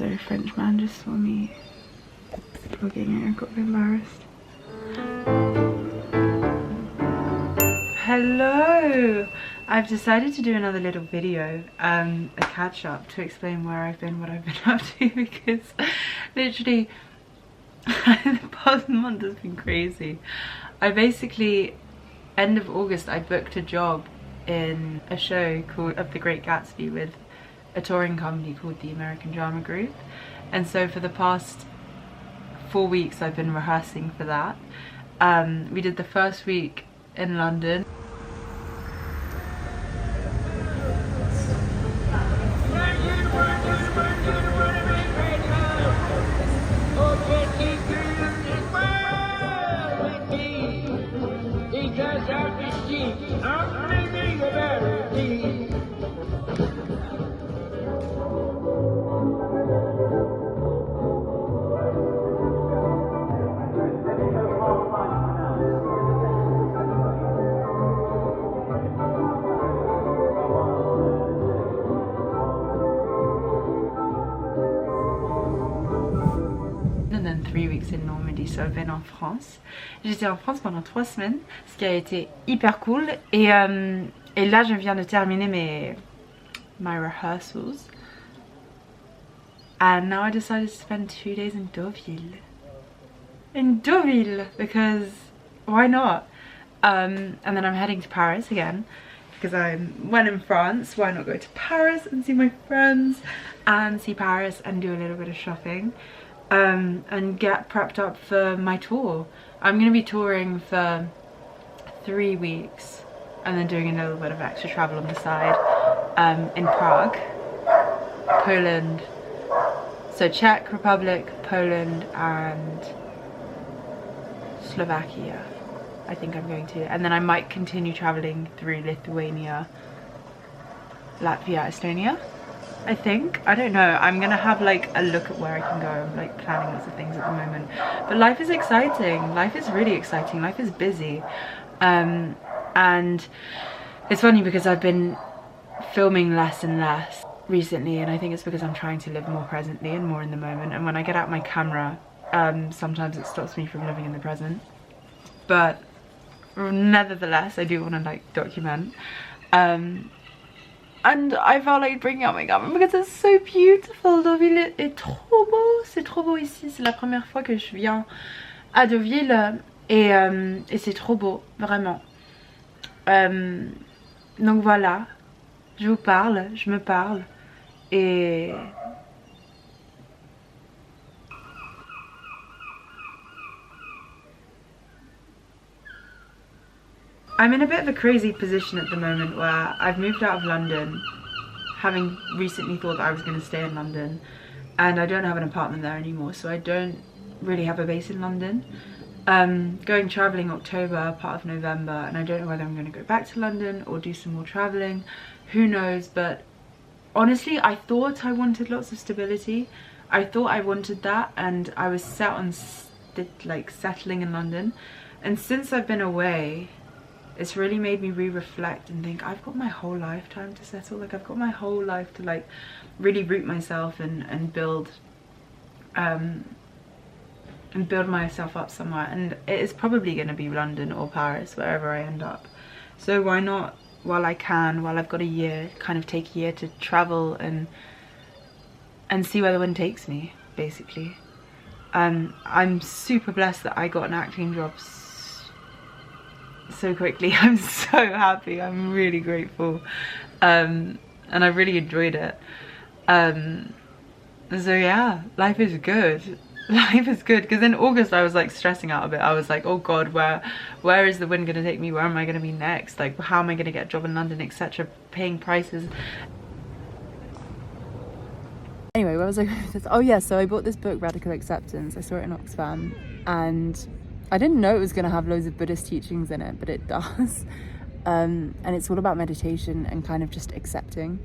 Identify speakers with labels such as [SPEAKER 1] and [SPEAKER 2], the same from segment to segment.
[SPEAKER 1] So French man just saw me vlogging it and got a bit embarrassed. Hello! I've decided to do another little video, a catch up, to explain where I've been, what I've been up to, because literally the past month has been crazy. I basically, end of August, I booked a job in a show called Of the Great Gatsby with a touring company called the American Drama Group, and so for the past 4 weeks I've been rehearsing for that. We did the first week in London. And then 3 weeks in Normandy, so I've been en France. J'étais en France pendant 3 semaines, ce qui a été hyper cool. Et là, je viens de terminer my rehearsals. And now I decided to spend 2 days in Deauville. In Deauville, because why not? And then I'm heading to Paris again, because when in France, why not go to Paris and see my friends and see Paris and do a little bit of shopping. And get prepped up for my tour. I'm going to be touring for 3 weeks and then doing a little bit of extra travel on the side in Prague, Poland, so Czech Republic, Poland and Slovakia I think I'm going to, and then I might continue traveling through Lithuania, Latvia, Estonia, I think. I don't know. I'm gonna have like a look at where I can go. I'm like planning lots of things at the moment. But life is exciting. Life is really exciting. Life is busy. And it's funny because I've been filming less and less recently, and I think it's because I'm trying to live more presently and more in the moment. And when I get out my camera, sometimes it stops me from living in the present. But nevertheless, I do want to like document. And I felt like bringing out my camera because it's so beautiful. Deauville est trop beau, c'est trop beau ici. C'est la première fois que je viens à Deauville et c'est trop beau, vraiment. Donc voilà, je vous parle, je me parle et... I'm in a bit of a crazy position at the moment where I've moved out of London, having recently thought that I was going to stay in London, and I don't have an apartment there anymore, so I don't really have a base in London. Going travelling October, part of November, and I don't know whether I'm going to go back to London or do some more travelling, who knows. But honestly, I thought I wanted lots of stability. I thought I wanted that, and I was set on like settling in London, and since I've been away, it's really made me re-reflect and think I've got my whole lifetime to settle. Like I've got my whole life to like really root myself and build myself up somewhere, and it is probably going to be London or Paris, wherever I end up. So why not, while I can, while I've got a year, kind of take a year to travel and see where the wind takes me, basically. I'm super blessed that I got an acting job so quickly. I'm so happy. I'm really grateful, and I really enjoyed it. So yeah, life is good. Life is good, because in August I was like stressing out a bit. I was like, oh god, where is the wind gonna take me? Where am I gonna be next? Like, how am I gonna get a job in London, etc., paying prices. Anyway, where was I going with this? Oh yeah, so I bought this book, Radical Acceptance. I saw it in Oxfam, and I didn't know it was going to have loads of Buddhist teachings in it, but it does. And it's all about meditation and kind of just accepting,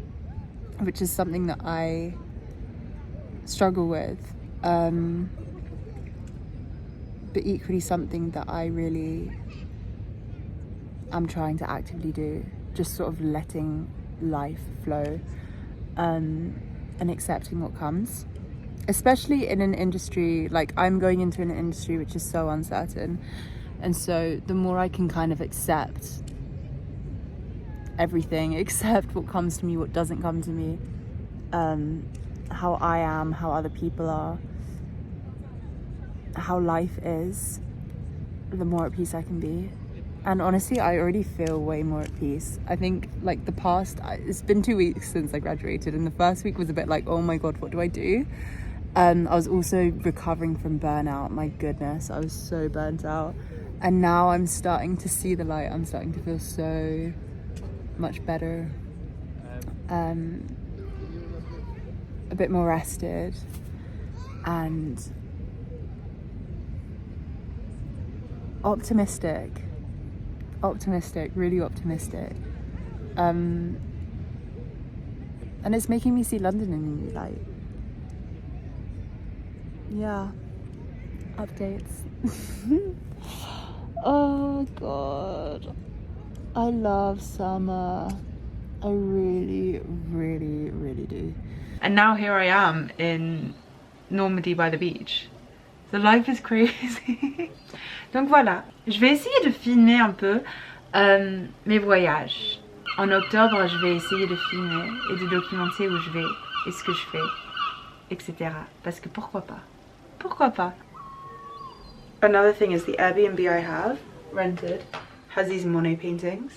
[SPEAKER 1] which is something that I struggle with, but equally something that I really am trying to actively do, just sort of letting life flow and accepting what comes. especially in an industry, like I'm going into an industry which is so uncertain. And so the more I can kind of accept everything, accept what comes to me, what doesn't come to me, how I am, how other people are, how life is, the more at peace I can be. And honestly, I already feel way more at peace. I think like it's been 2 weeks since I graduated, and the first week was a bit like, oh my god, what do I do? I was also recovering from burnout. My goodness, I was so burnt out. And now I'm starting to see the light. I'm starting to feel so much better. A bit more rested. And optimistic, really optimistic. And it's making me see London in a new light. Yeah, updates. Oh god, I love summer. I really, really, really do. And now here I am in Normandy by the beach. The life is crazy. Donc voilà, je vais essayer de filmer un peu mes voyages. En octobre, je vais essayer de filmer et de documenter où je vais et ce que je fais, etc. Parce que pourquoi pas? Pourquoi pas? Another thing is the Airbnb I have rented has these Monet paintings.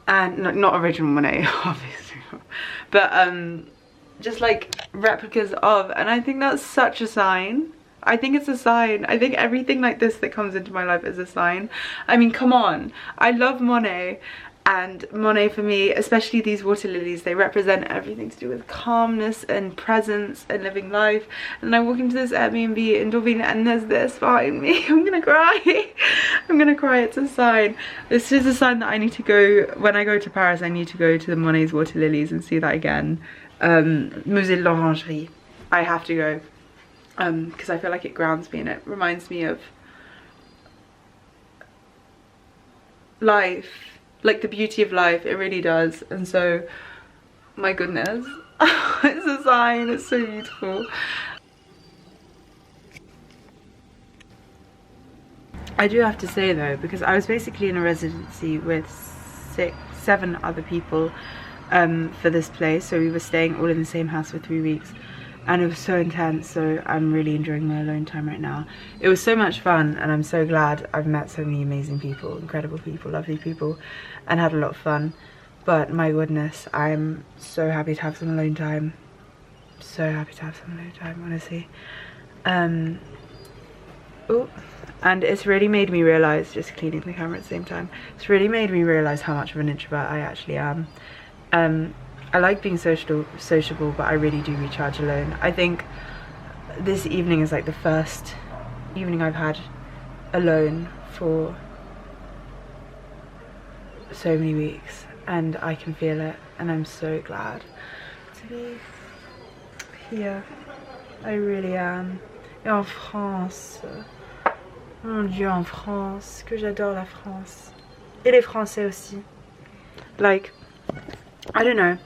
[SPEAKER 1] And not original Monet, obviously. But just like replicas of, and I think that's such a sign. I think it's a sign. I think everything like this that comes into my life is a sign. I mean, come on. I love Monet, and Monet for me, especially these water lilies, they represent everything to do with calmness and presence and living life. And I walk into this Airbnb in Deauville and there's this behind me. I'm gonna cry. I'm gonna cry. It's a sign. This is a sign that I need to go, when I go to Paris, I need to go to the Monet's water lilies and see that again. Musée de l'Orangerie. I have to go. Because I feel like it grounds me and it reminds me of life, like the beauty of life. It really does. And so, my goodness, it's a sign. It's so beautiful. I do have to say though, because I was basically in a residency with 7 other people for this place, so we were staying all in the same house for 3 weeks. And it was so intense, so I'm really enjoying my alone time right now. It was so much fun, and I'm so glad I've met so many amazing people, incredible people, lovely people, and had a lot of fun. But my goodness, I'm so happy to have some alone time. So happy to have some alone time, honestly. Oh, and it's really made me realise, just cleaning the camera at the same time, it's really made me realise how much of an introvert I actually am. I like being sociable, but I really do recharge alone. I think this evening is like the first evening I've had alone for so many weeks, and I can feel it, and I'm so glad to be here. I really am. Et en France, mon Dieu, en France, que j'adore la France. Et les Français aussi. Like, I don't know.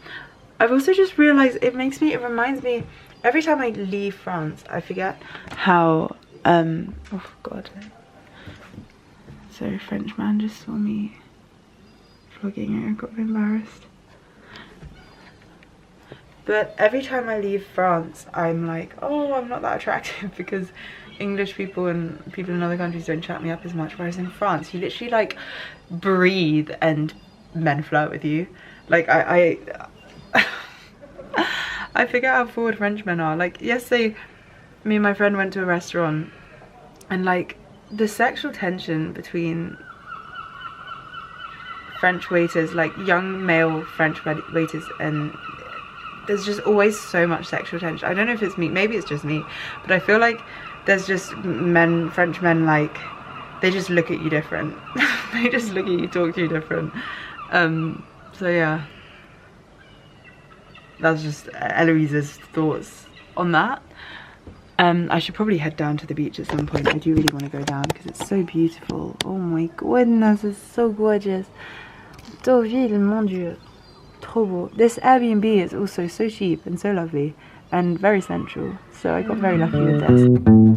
[SPEAKER 1] I've also just realised it reminds me, every time I leave France, I forget how, oh god. Sorry, French man just saw me vlogging it, I got embarrassed. But every time I leave France, I'm like, oh, I'm not that attractive, because English people and people in other countries don't chat me up as much, whereas in France, you literally like breathe and men flirt with you. Like I forget how forward French men are. Like yesterday, me and my friend went to a restaurant, and like the sexual tension between French waiters, like young male French waiters, and there's just always so much sexual tension. I don't know if it's me, maybe it's just me, but I feel like there's just French men, like they just look at you different. They just look at you, talk to you different. So yeah, that's just Eloise's thoughts on that. I should probably head down to the beach at some point. I do really want to go down because it's so beautiful. Oh my goodness, it's so gorgeous. Deauville, mon Dieu, trop beau. This Airbnb is also so cheap and so lovely. and very central, so I got very lucky with this.